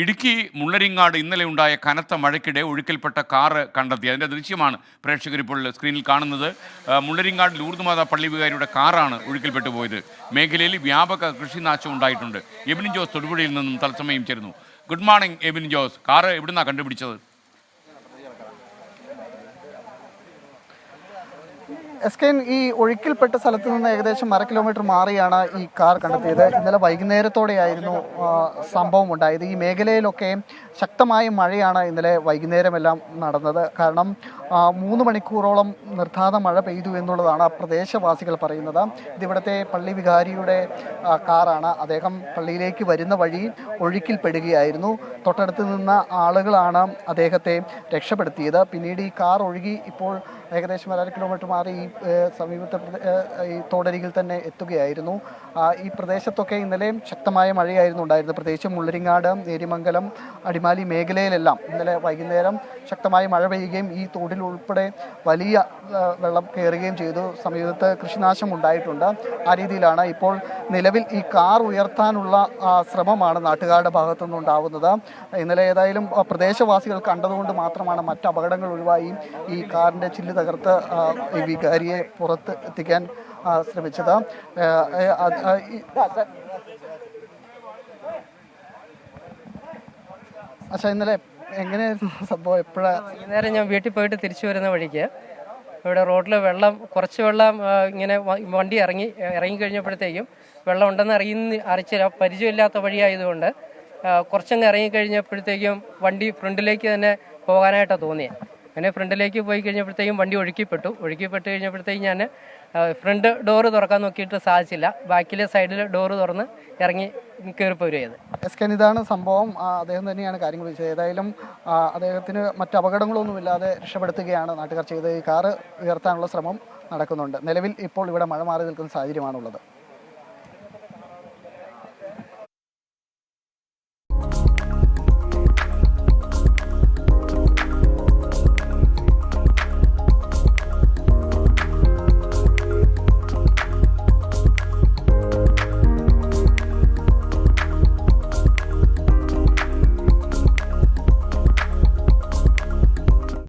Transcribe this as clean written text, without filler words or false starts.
ഇടുക്കി മുള്ളരിങ്ങാട് ഇന്നലെ ഉണ്ടായ കനത്ത മഴയ്ക്കിടെ ഒഴുക്കിൽപ്പെട്ട കാറ് കണ്ടെത്തി. അതിൻ്റെ ദൃശ്യമാണ് പ്രേക്ഷകർ ഇപ്പോൾ സ്ക്രീനിൽ കാണുന്നത്. മുള്ളരിങ്ങാട് ലൂർദ്മാത പള്ളി വികാരിയുടെ കാറാണ് ഒഴുക്കിൽപ്പെട്ടു പോയത്. മേഖലയിൽ വ്യാപക കൃഷിനാശം ഉണ്ടായിട്ടുണ്ട്. എബിൻ ജോസ് തൊടുപുഴയിൽ നിന്നും തത്സമയം ചേരുന്നു. Good morning Abin Jose. Car എവിടുന്നാണ് കണ്ടുപിടിച്ചത്? എസ്കെൻ, ഈ ഒഴുക്കിൽപ്പെട്ട സ്ഥലത്ത് നിന്ന് ഏകദേശം 1/2 കിലോമീറ്റർ മാറിയാണ് ഈ കാർ കണ്ടെത്തിയത്. ഇന്നലെ വൈകുന്നേരത്തോടെയായിരുന്നു സംഭവം ഉണ്ടായത്. ഈ മേഖലയിലൊക്കെ ശക്തമായ മഴയാണ് ഇന്നലെ വൈകുന്നേരമെല്ലാം നടന്നത്. കാരണം 3 മണിക്കൂറോളം നിർത്താതെ മഴ പെയ്തു എന്നുള്ളതാണ് പ്രദേശവാസികൾ പറയുന്നത്. ഇതിവിടുത്തെ പള്ളി വികാരിയുടെ കാറാണ്. അദ്ദേഹം പള്ളിയിലേക്ക് വരുന്ന വഴി ഒഴുക്കിൽപ്പെടുകയായിരുന്നു. തൊട്ടടുത്ത് നിന്ന ആളുകളാണ് അദ്ദേഹത്തെ രക്ഷപ്പെടുത്തിയത്. പിന്നീട് ഈ കാർ ഒഴുകി ഇപ്പോൾ ഏകദേശം 1/2 കിലോമീറ്റർ മാറി ഈ സമീപത്തെ ഈ തോടരികിൽ തന്നെ എത്തുകയായിരുന്നു. ഈ പ്രദേശത്തൊക്കെ ഇന്നലെയും ശക്തമായ മഴയായിരുന്നു ഉണ്ടായിരുന്നത്. പ്രത്യേകിച്ച് മുള്ളരിങ്ങാട്, നേരിമംഗലം, അടിമാലി മേഖലയിലെല്ലാം ഇന്നലെ വൈകുന്നേരം ശക്തമായ മഴ പെയ്യുകയും ഈ തോടിൽ ഉൾപ്പെടെ വലിയ വെള്ളം കയറുകയും ചെയ്തു. സമീപത്ത് കൃഷിനാശം ഉണ്ടായിട്ടുണ്ട്. ആ രീതിയിലാണ് ഇപ്പോൾ നിലവിൽ ഈ കാർ ഉയർത്താനുള്ള ശ്രമമാണ് നാട്ടുകാരുടെ ഭാഗത്തു നിന്നുണ്ടാവുന്നത്. ഇന്നലെ ഏതായാലും പ്രദേശവാസികൾ കണ്ടതുകൊണ്ട് മാത്രമാണ് മറ്റ് അപകടങ്ങൾ ഒഴിവായി ഈ കാറിൻ്റെ ചില്ല് തകർത്ത് ഈ വികാരിയെ പുറത്ത് എത്തിക്കാൻ ശ്രമിച്ചത്. പക്ഷേ ഇന്നലെ എങ്ങനെയായിരുന്നു സംഭവം? എപ്പോഴാണ്? നേരം ഞാൻ വീട്ടിൽ പോയിട്ട് തിരിച്ചു വരുന്ന വഴിക്ക് ഇവിടെ റോഡിൽ കുറച്ച് വെള്ളം ഇങ്ങനെ വണ്ടി ഇറങ്ങിക്കഴിഞ്ഞപ്പോഴത്തേക്കും വെള്ളം ഉണ്ടെന്ന് അറിയിച്ചില്ല. പരിചയമില്ലാത്ത വഴിയായതുകൊണ്ട് കുറച്ചങ്ങ് ഇറങ്ങിക്കഴിഞ്ഞപ്പോഴത്തേക്കും വണ്ടി ഫ്രണ്ടിലേക്ക് തന്നെ പോകാനായിട്ടാണ് തോന്നിയത്. അങ്ങനെ ഫ്രണ്ടിലേക്ക് പോയി കഴിഞ്ഞപ്പോഴത്തേക്കും വണ്ടി ഒഴുക്കിപ്പെട്ടു കഴിഞ്ഞപ്പോഴത്തേക്കും ഞാൻ ഫ്രണ്ട് ഡോറ് തുറക്കാൻ നോക്കിയിട്ട് സാധിച്ചില്ല. ബാക്കിലെ സൈഡിൽ ഡോറ് തുറന്ന് ഇറങ്ങി കയറിപ്പോരുകയത്. എസ്കൻ, ഇതാണ് സംഭവം. അദ്ദേഹം തന്നെയാണ് കാര്യങ്ങൾ വിളിച്ചത്. ഏതായാലും അദ്ദേഹത്തിന് മറ്റ് അപകടങ്ങളൊന്നുമില്ലാതെ രക്ഷപ്പെടുത്തുകയാണ് നാട്ടുകാർ ചെയ്തത്. ഈ കാറ് ഉയർത്താനുള്ള ശ്രമം നടക്കുന്നുണ്ട്. നിലവിൽ ഇപ്പോൾ ഇവിടെ മഴ മാറി നിൽക്കുന്ന സാഹചര്യമാണുള്ളത്.